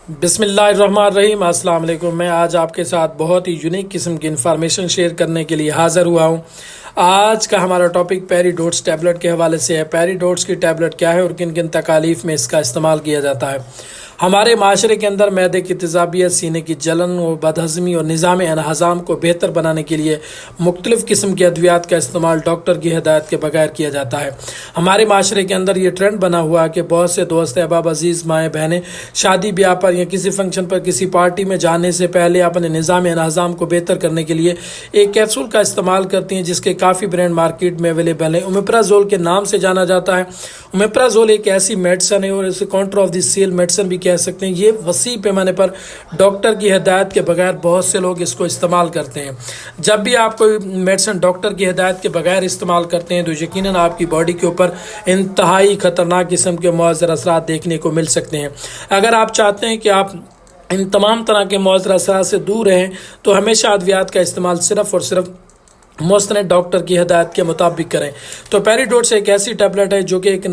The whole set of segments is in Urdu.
بسم اللہ الرحمن الرحیم۔ السلام علیکم۔ میں آج آپ کے ساتھ بہت ہی یونیک قسم کی انفارمیشن شیئر کرنے کے لیے حاضر ہوا ہوں۔ آج کا ہمارا ٹاپک پیریڈوٹس ٹیبلٹ کے حوالے سے ہے۔ پیریڈوٹس کی ٹیبلٹ کیا ہے اور کن کن تکالیف میں اس کا استعمال کیا جاتا ہے۔ ہمارے معاشرے کے اندر معدے کی تیزابیت، سینے کی جلن اور بدہضمی اور نظام انہضام کو بہتر بنانے کے لیے مختلف قسم کے ادویات کا استعمال ڈاکٹر کی ہدایت کے بغیر کیا جاتا ہے۔ ہمارے معاشرے کے اندر یہ ٹرینڈ بنا ہوا ہے کہ بہت سے دوست، احباب، عزیز، مائیں بہنیں شادی بیاہ پر یا کسی فنکشن پر، کسی پارٹی میں جانے سے پہلے اپنے نظام انہضام کو بہتر کرنے کے لیے ایک کیپسول کا استعمال کرتی ہیں جس کے کافی برانڈ مارکیٹ میں اویلیبل ہیں۔ اومیپرازول کے نام سے جانا جاتا ہے۔ اومیپرازول ایک ایسی میڈیسن ہے اور اسے counter of the sale medicine بھی کہہ سکتے ہیں۔ یہ وسیع پیمانے پر ڈاکٹر کی ہدایت کے بغیر بہت سے لوگ اس کو استعمال کرتے ہیں۔ جب بھی آپ کوئی میڈیسن ڈاکٹر کی ہدایت کے بغیر استعمال کرتے ہیں تو یقیناً آپ کی باڈی کے اوپر انتہائی خطرناک قسم کے مؤثر اثرات دیکھنے کو مل سکتے ہیں۔ اگر آپ چاہتے ہیں کہ آپ ان تمام طرح کے مؤثر اثرات سے دور رہیں تو ہمیشہ ادویات کا استعمال صرف اور صرف مستند ڈاکٹر کی ہدایت کے مطابق کریں۔ تو پیریڈوٹس ایک ایسی ٹیبلٹ ہے جو کہ ایک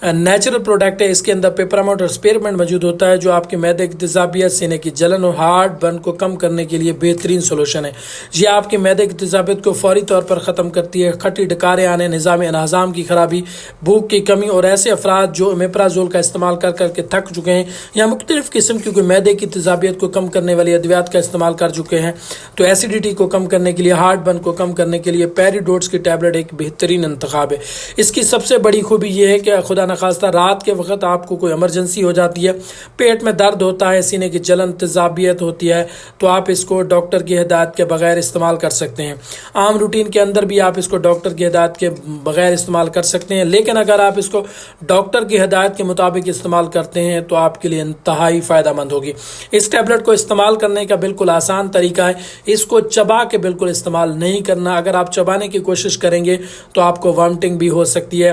نیچرل پروڈکٹ ہے۔ اس کے اندر پیپرامنٹ اور اسپیرمنٹ موجود ہوتا ہے جو آپ کے معدے کی تیزابیت، سینے کی جلن اور ہارٹ برن کو کم کرنے کے لیے بہترین سولوشن ہے۔ یہ آپ کے معدے کی تیزابیت کو فوری طور پر ختم کرتی ہے۔ کھٹی ڈکاریں آنے، نظام انہضام کی خرابی، بھوک کی کمی اور ایسے افراد جو اومیپرازول کا استعمال کر کر کے تھک چکے ہیں یا مختلف قسم کی معدے کی تیزابیت کو کم کرنے والی ادویات کا استعمال کر چکے ہیں تو ایسیڈیٹی کو کم کرنے کے لیے، ہارٹ برن کو کم کرنے کے لیے پیریڈوٹس کی ٹیبلٹ ایک بہترین انتخاب ہے۔ اس کی سب سے بڑی خوبی یہ ہے کہ خدا نخواستہ رات کے وقت آپ کو کوئی ایمرجنسی ہو جاتی ہے، پیٹ میں درد ہوتا ہے، سینے کی جلن، تیزابیت ہوتی ہے تو آپ اس کو ڈاکٹر کی ہدایت کے بغیر استعمال کر سکتے ہیں۔ عام روٹین کے اندر بھی آپ اس کو ڈاکٹر کی ہدایت کے بغیر استعمال کر سکتے ہیں، لیکن اگر آپ اس کو ڈاکٹر کی ہدایت کے مطابق استعمال کرتے ہیں تو آپ کے لیے انتہائی فائدہ مند ہوگی۔ اس ٹیبلٹ کو استعمال کرنے کا بالکل آسان طریقہ ہے۔ اس کو چبا کے بالکل استعمال نہیں کرنا۔ اگر آپ چبانے کی کوشش کریں گے تو آپ کو وامٹنگ بھی ہو سکتی ہے۔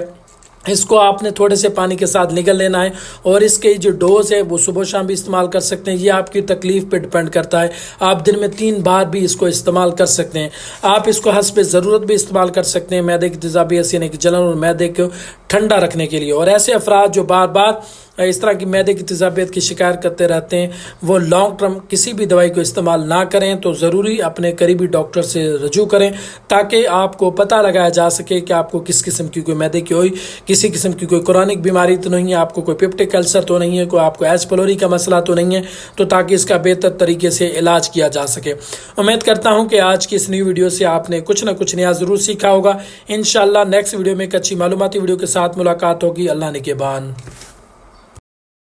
اس کو آپ نے تھوڑے سے پانی کے ساتھ نگل لینا ہے اور اس کے جو ڈوز ہے وہ صبح شام بھی استعمال کر سکتے ہیں۔ یہ آپ کی تکلیف پہ ڈپینڈ کرتا ہے۔ آپ دن میں 3 بار بھی اس کو استعمال کر سکتے ہیں۔ آپ اس کو حسب ضرورت بھی استعمال کر سکتے ہیں، معدے کی تیزابیت، سینے کی جلن اور معدے کو ٹھنڈا رکھنے کے لیے۔ اور ایسے افراد جو بار بار اس طرح کی معدے کی تیزابیت کی شکایت کرتے رہتے ہیں وہ لانگ ٹرم کسی بھی دوائی کو استعمال نہ کریں تو ضروری اپنے قریبی ڈاکٹر سے رجوع کریں تاکہ آپ کو پتہ لگایا جا سکے کہ آپ کو کس قسم کی کوئی معدے کی ہوئی، کسی قسم کی کوئی کرونک بیماری تو نہیں ہے، آپ کو کوئی پیپٹک السر تو نہیں ہے، کوئی آپ کو ایچ پیلوری کا مسئلہ تو نہیں ہے، تو تاکہ اس کا بہتر طریقے سے علاج کیا جا سکے۔ امید کرتا ہوں کہ آج کی اس نئی ویڈیو سے آپ نے کچھ نہ کچھ نیا ضرور سیکھا ہوگا۔ انشاءاللہ نیکسٹ ویڈیو میں ایک اچھی معلوماتی ویڈیو کے ساتھ ملاقات ہوگی۔ اللہ نگہبان۔